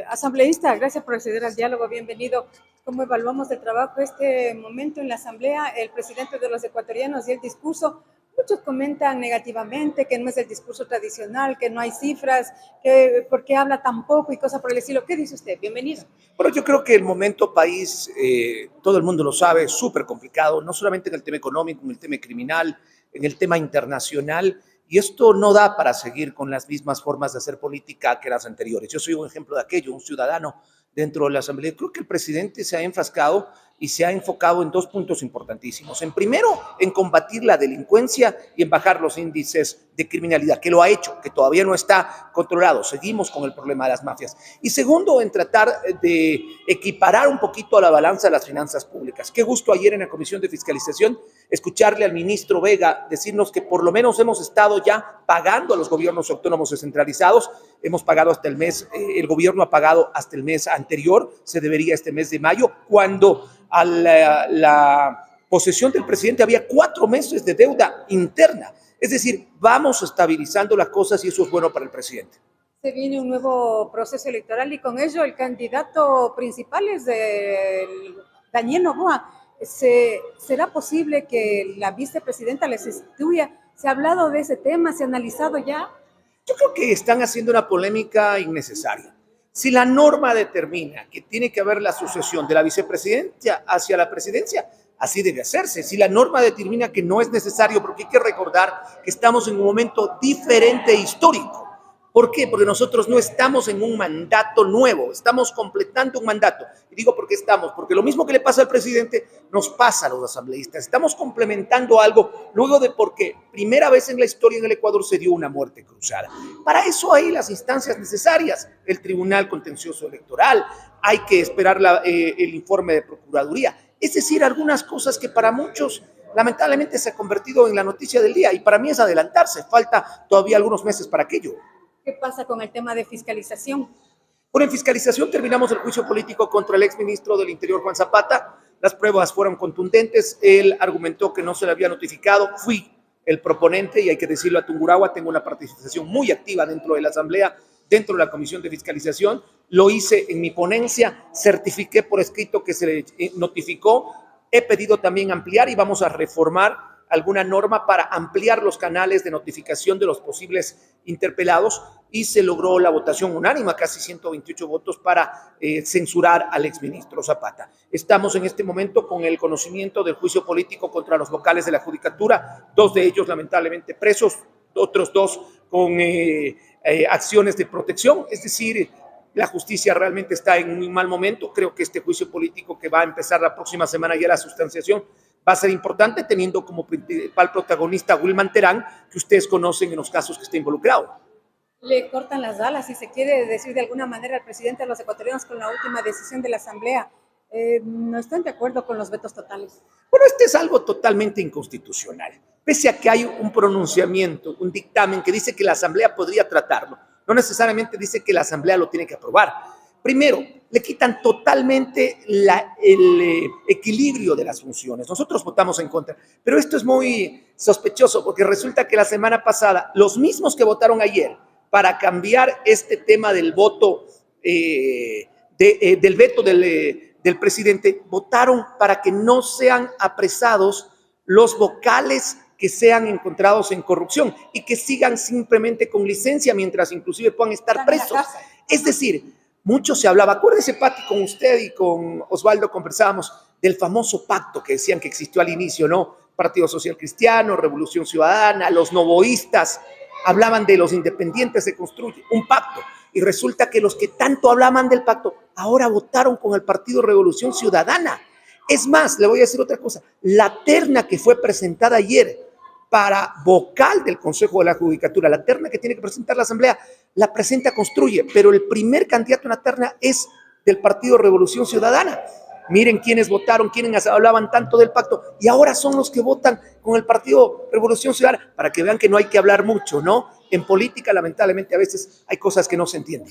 Asambleísta, gracias por acceder al diálogo, bienvenido. ¿Cómo evaluamos el trabajo este momento en la Asamblea? El presidente de los ecuatorianos y el discurso, muchos comentan negativamente que no es el discurso tradicional, que no hay cifras, que por qué habla tan poco y cosas por el estilo. ¿Qué dice usted? Bienvenido. Bueno, yo creo que el momento país, todo el mundo lo sabe, es súper complicado, no solamente en el tema económico, en el tema criminal, en el tema internacional, y esto no da para seguir con las mismas formas de hacer política que las anteriores. Yo soy un ejemplo de aquello, un ciudadano dentro de la Asamblea. Creo que el presidente se ha enfrascado y se ha enfocado en dos puntos importantísimos. En primero, en combatir la delincuencia y en bajar los índices de criminalidad, que lo ha hecho, que todavía no está controlado. Seguimos con el problema de las mafias. Y segundo, en tratar de equiparar un poquito a la balanza las finanzas públicas. Qué gusto ayer en la Comisión de Fiscalización escucharle al ministro Vega decirnos que por lo menos hemos estado ya pagando a los gobiernos autónomos descentralizados. Hemos pagado hasta el mes, el gobierno ha pagado hasta el mes anterior, se debería este mes de mayo, cuando a la posesión del presidente había 4 meses de deuda interna. Es decir, vamos estabilizando las cosas y eso es bueno para el presidente. Se viene un nuevo proceso electoral y con ello el candidato principal es Daniel Noboa. ¿Será posible que la vicepresidenta les sustituya? ¿Se ha hablado de ese tema? ¿Se ha analizado ya? Yo creo que están haciendo una polémica innecesaria. Si la norma determina que tiene que haber la sucesión de la vicepresidencia hacia la presidencia, así debe hacerse. Si la norma determina que no es necesario, porque hay que recordar que estamos en un momento diferente e histórico. ¿Por qué? Porque nosotros no estamos en un mandato nuevo, estamos completando un mandato. Y digo por qué estamos, porque lo mismo que le pasa al presidente nos pasa a los asambleístas. Estamos complementando algo luego de porque primera vez en la historia en el Ecuador se dio una muerte cruzada. Para eso hay las instancias necesarias, el Tribunal Contencioso Electoral, hay que esperar el informe de Procuraduría. Es decir, algunas cosas que para muchos lamentablemente se ha convertido en la noticia del día y para mí es adelantarse, falta todavía algunos meses para aquello. ¿Qué pasa con el tema de fiscalización? Bueno, en fiscalización terminamos el juicio político contra el exministro del Interior, Juan Zapata. Las pruebas fueron contundentes. Él argumentó que no se le había notificado. Fui el proponente y hay que decirlo a Tungurahua. Tengo una participación muy activa dentro de la Asamblea, dentro de la Comisión de Fiscalización. Lo hice en mi ponencia, certifiqué por escrito que se le notificó. He pedido también ampliar y vamos a reformar alguna norma para ampliar los canales de notificación de los posibles interpelados y se logró la votación unánime, casi 128 votos para censurar al exministro Zapata. Estamos en este momento con el conocimiento del juicio político contra los vocales de la Judicatura, 2 de ellos lamentablemente presos, otros 2 con acciones de protección, es decir, la justicia realmente está en un mal momento. Creo que este juicio político que va a empezar la próxima semana ya la sustanciación va a ser importante teniendo como principal protagonista a Wilman Terán, que ustedes conocen en los casos que está involucrado. Le cortan las alas, si se quiere decir de alguna manera, al presidente de los ecuatorianos con la última decisión de la Asamblea. ¿No están de acuerdo con los vetos totales? Bueno, este es algo totalmente inconstitucional. Pese a que hay un pronunciamiento, un dictamen que dice que la Asamblea podría tratarlo, no necesariamente dice que la Asamblea lo tiene que aprobar. Primero, le quitan totalmente el equilibrio de las funciones. Nosotros votamos en contra, pero esto es muy sospechoso porque resulta que la semana pasada los mismos que votaron ayer para cambiar este tema del voto, del veto del presidente, votaron para que no sean apresados los vocales que sean encontrados en corrupción y que sigan simplemente con licencia mientras inclusive puedan estar presos. Es decir, mucho se hablaba, acuérdese Pati, con usted y con Osvaldo conversábamos del famoso pacto que decían que existió al inicio, ¿no? Partido Social Cristiano, Revolución Ciudadana, los novoístas, hablaban de los independientes, se construye un pacto y resulta que los que tanto hablaban del pacto ahora votaron con el Partido Revolución Ciudadana. Es más, le voy a decir otra cosa, la terna que fue presentada ayer para vocal del Consejo de la Judicatura, la terna que tiene que presentar la Asamblea, la presenta Construye, pero el primer candidato en la terna es del Partido Revolución Ciudadana. Miren quiénes votaron, quiénes hablaban tanto del pacto, y ahora son los que votan con el Partido Revolución Ciudadana, para que vean que no hay que hablar mucho, ¿no? En política, lamentablemente, a veces hay cosas que no se entienden.